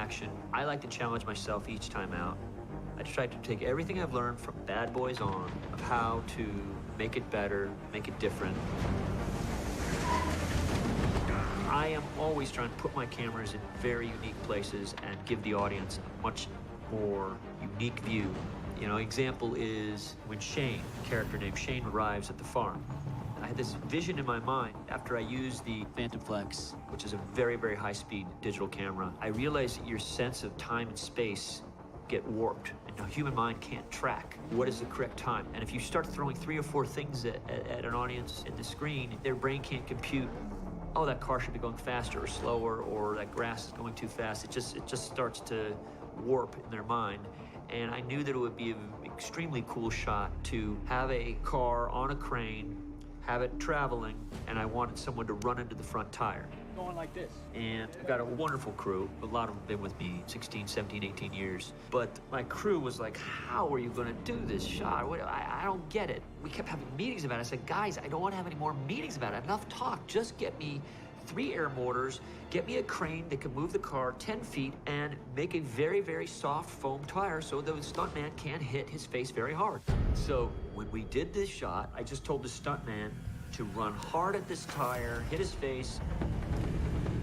action, I like to challenge myself each time out. I try to take everything I've learned from Bad Boys on of how to make it better, make it different. I am always trying to put my cameras in very unique places and give the audience a much more unique view. You know, example is when Shane, a character named Shane, arrives at the farm. I had this vision in my mind after I used the Phantom Flex, which is a very, very high-speed digital camera. I realized that your sense of time and space get warped, and the human mind can't track what is the correct time. And if you start throwing 3 or 4 things at an audience in the screen, their brain can't compute, oh, that car should be going faster or slower, or that grass is going too fast. It just starts to warp in their mind. And I knew that it would be an extremely cool shot to have a car on a crane, have it traveling, and I wanted someone to run into the front tire. Going like this. And I've got a wonderful crew. A lot of them have been with me 16, 17, 18 years. But my crew was like, how are you gonna do this shot? I don't get it. We kept having meetings about it. I said, guys, I don't wanna have any more meetings about it. Enough talk. Just get me 3 air motors, get me a crane that can move the car 10 feet and make a very, very soft foam tire so the stuntman can't hit his face very hard. So when we did this shot, I just told the stuntman to run hard at this tire, hit his face.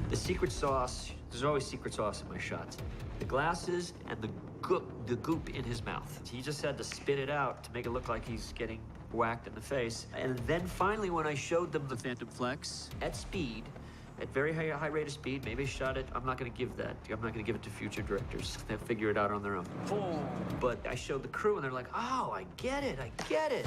The secret sauce, there's always secret sauce in my shots. The glasses and the goop in his mouth. He just had to spit it out to make it look like he's getting whacked in the face. And then finally, when I showed them the Phantom Flex at speed, at very high rate of speed, maybe shot it. I'm not going to give that. I'm not going to give it to future directors. They'll figure it out on their own. Oh. But I showed the crew, and they're like, oh, I get it. I get it.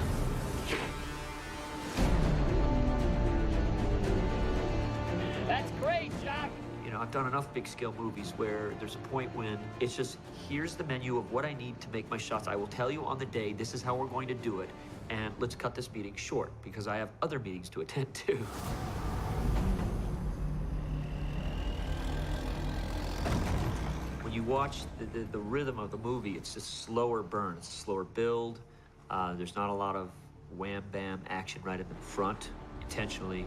That's great, Jack. You know, I've done enough big-scale movies where there's a point when it's just, here's the menu of what I need to make my shots. I will tell you on the day, this is how we're going to do it, and let's cut this meeting short, because I have other meetings to attend to. When you watch the rhythm of the movie, it's a slower burn, it's a slower build. There's not a lot of wham-bam action right in the front, intentionally.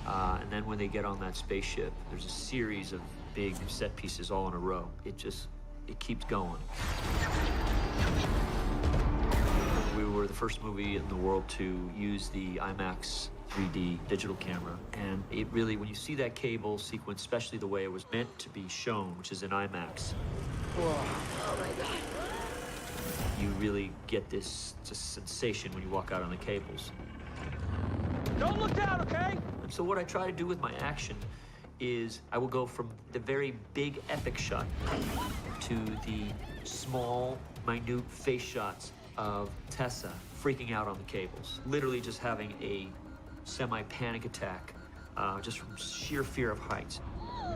And then when they get on that spaceship, there's a series of big set pieces all in a row. It keeps going. We were the first movie in the world to use the IMAX 3D digital camera. And it really, when you see that cable sequence, especially the way it was meant to be shown, which is in IMAX, Oh my God. you really get this sensation when you walk out on the cables. Don't look down, okay? And so what I try to do with my action is I will go from the very big epic shot to the small, minute face shots of Tessa freaking out on the cables. Literally just having a semi-panic attack just from sheer fear of heights.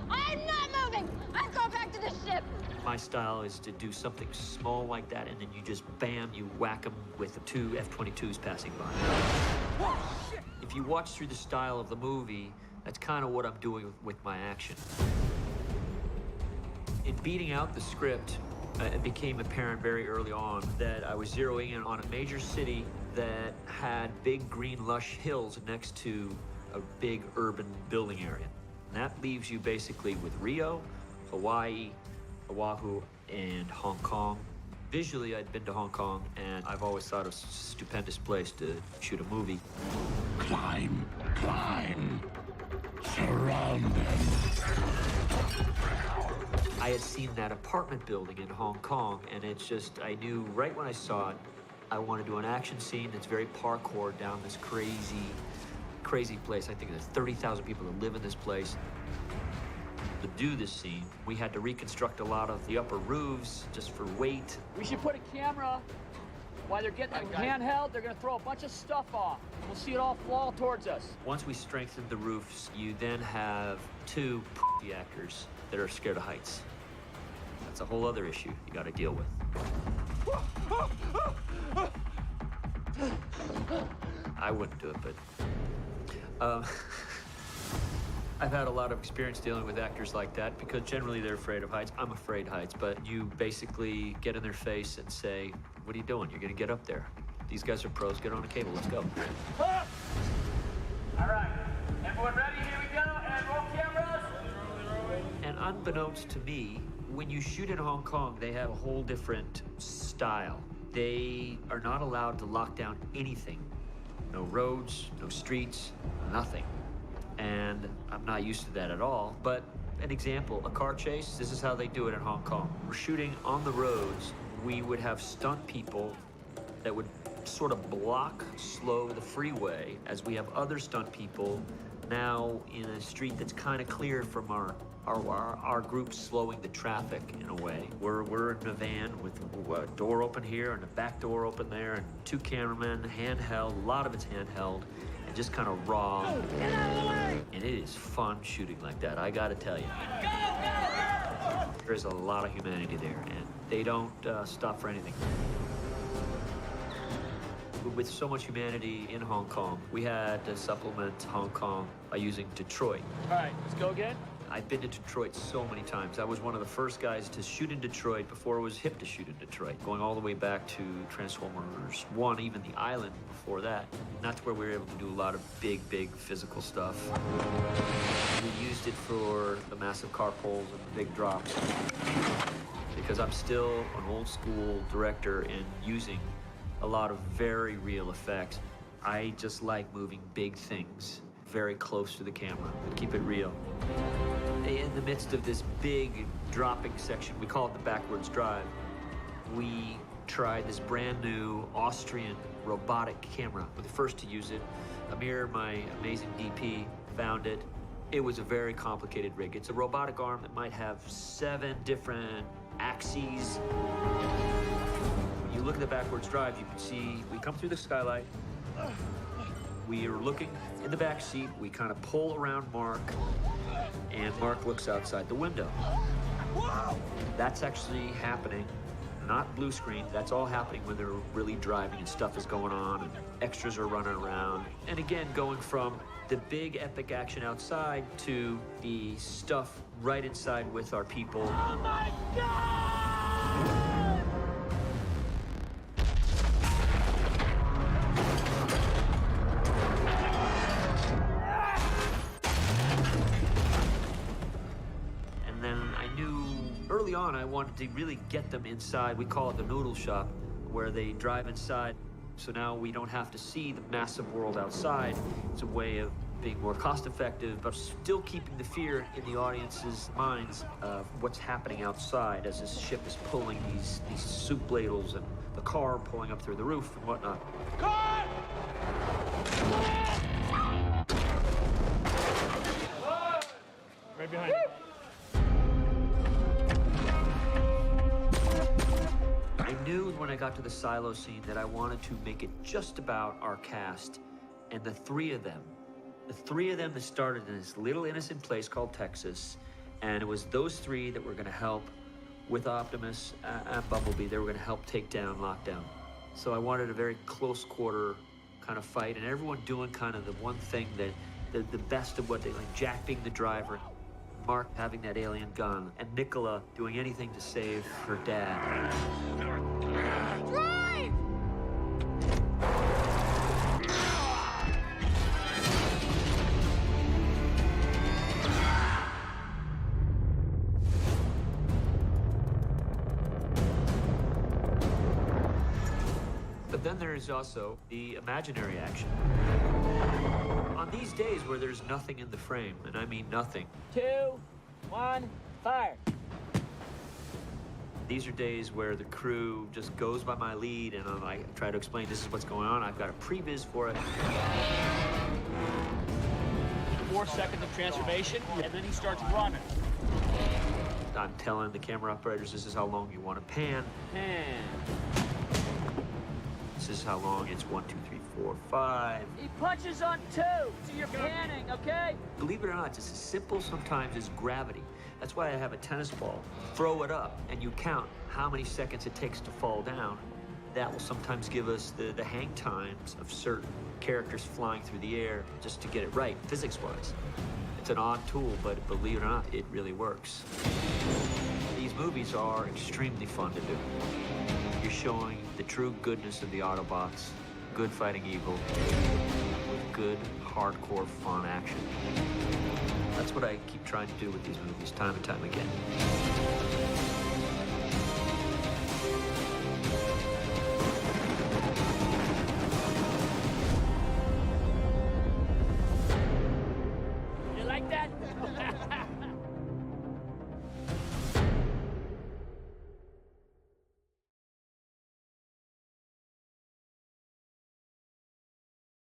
I'm not moving! I'm going back to the ship! My style is to do something small like that, and then you just, bam, you whack them with the 2 F-22s passing by. Oh, shit. If you watch through the style of the movie, that's kind of what I'm doing with my action. In beating out the script, it became apparent very early on that I was zeroing in on a major city that had big green lush hills next to a big urban building area. And that leaves you basically with Rio, Hawaii, Oahu, and Hong Kong. Visually, I'd been to Hong Kong, and I've always thought it was a stupendous place to shoot a movie. Climb, climb, surround them. I had seen that apartment building in Hong Kong, and it's just, I knew right when I saw it, I want to do an action scene that's very parkour down this crazy place. I think there's 30,000 people that live in this place. To do this scene, we had to reconstruct a lot of the upper roofs just for weight. We should put a camera while they're getting handheld. They're going to throw a bunch of stuff off. We'll see it all fall towards us. Once we strengthened the roofs, you then have 2 actors that are scared of heights. That's a whole other issue you got to deal with. I wouldn't do it, but I've had a lot of experience dealing with actors like that because generally they're afraid of heights. I'm afraid of heights, but you basically get in their face and say, what are you doing? You're gonna get up there. These guys are pros, get on a cable, let's go. All right, everyone ready? Here we go, and roll cameras. And unbeknownst to me, When you shoot in Hong Kong, they have a whole different style. They are not allowed to lock down anything. No roads, no streets, nothing. And I'm not used to that at all. But an example, a car chase, this is how they do it in Hong Kong. We're shooting on the roads. We would have stunt people that would sort of block, slow the freeway, as we have other stunt people now in a street that's kind of clear from our group slowing the traffic in a way. We're in a van with a door open here and a back door open there and 2 cameramen, handheld, a lot of it's handheld, and just kind of raw. Oh, get out of the way! And it is fun shooting like that, I gotta tell you. Go, go, go! There's a lot of humanity there, and they don't stop for anything. With so much humanity in Hong Kong, we had to supplement Hong Kong by using Detroit. All right, let's go again. I've been to Detroit so many times. I was one of the first guys to shoot in Detroit before it was hip to shoot in Detroit, going all the way back to Transformers 1, even the island before that. And that's where we were able to do a lot of big physical stuff. We used it for the massive car pulls and the big drops. Because I'm still an old school director and using a lot of very real effects. I just like moving big things very close to the camera, keep it real. In the midst of this big dropping section, we call it the backwards drive, we tried this brand new Austrian robotic camera. We're the first to use it. Amir, my amazing DP, found it. It was a very complicated rig. It's a robotic arm that might have 7 different axes. When you look at the backwards drive, you can see we come through the skylight. We are looking in the back seat. We kind of pull around Mark, and Mark looks outside the window. Whoa! That's actually happening, not blue screen. That's all happening when they're really driving and stuff is going on and extras are running around. And again, going from the big epic action outside to the stuff right inside with our people. Oh my God! And then I knew early on I wanted to really get them inside. We call it the noodle shop, where they drive inside. So now we don't have to see the massive world outside. It's a way of being more cost-effective, but still keeping the fear in the audience's minds of what's happening outside as this ship is pulling these soup ladles and the car pulling up through the roof and whatnot. Car! Right behind you. I knew when I got to the silo scene that I wanted to make it just about our cast and the 3 of them. The 3 of them that started in this little innocent place called Texas, and it was those 3 that were going to help with Optimus and Bumblebee. They were going to help take down Lockdown. So I wanted a very close quarter kind of fight, and everyone doing kind of the one thing that the best of what they like. Jack being the driver, Mark having that alien gun, and Nicola doing anything to save her dad. Drive! But then there is also the imaginary action. On these days where there's nothing in the frame, and I mean nothing. 2, 1, fire. These are days where the crew just goes by my lead, and I try to explain this is what's going on. I've got a previs for it. 4 seconds of transformation, and then he starts running. I'm telling the camera operators this is how long you want to pan. Man. This is how long it's 1, 2, 3, 4, 5. He punches on 2, so you're panning, okay? Believe it or not, it's as simple sometimes as gravity. That's why I have a tennis ball. Throw it up, and you count how many seconds it takes to fall down. That will sometimes give us the hang times of certain characters flying through the air just to get it right, physics-wise. It's an odd tool, but believe it or not, it really works. These movies are extremely fun to do. You're showing the true goodness of the Autobots, good fighting evil, with good, hardcore, fun action. That's what I keep trying to do with these movies, time and time again.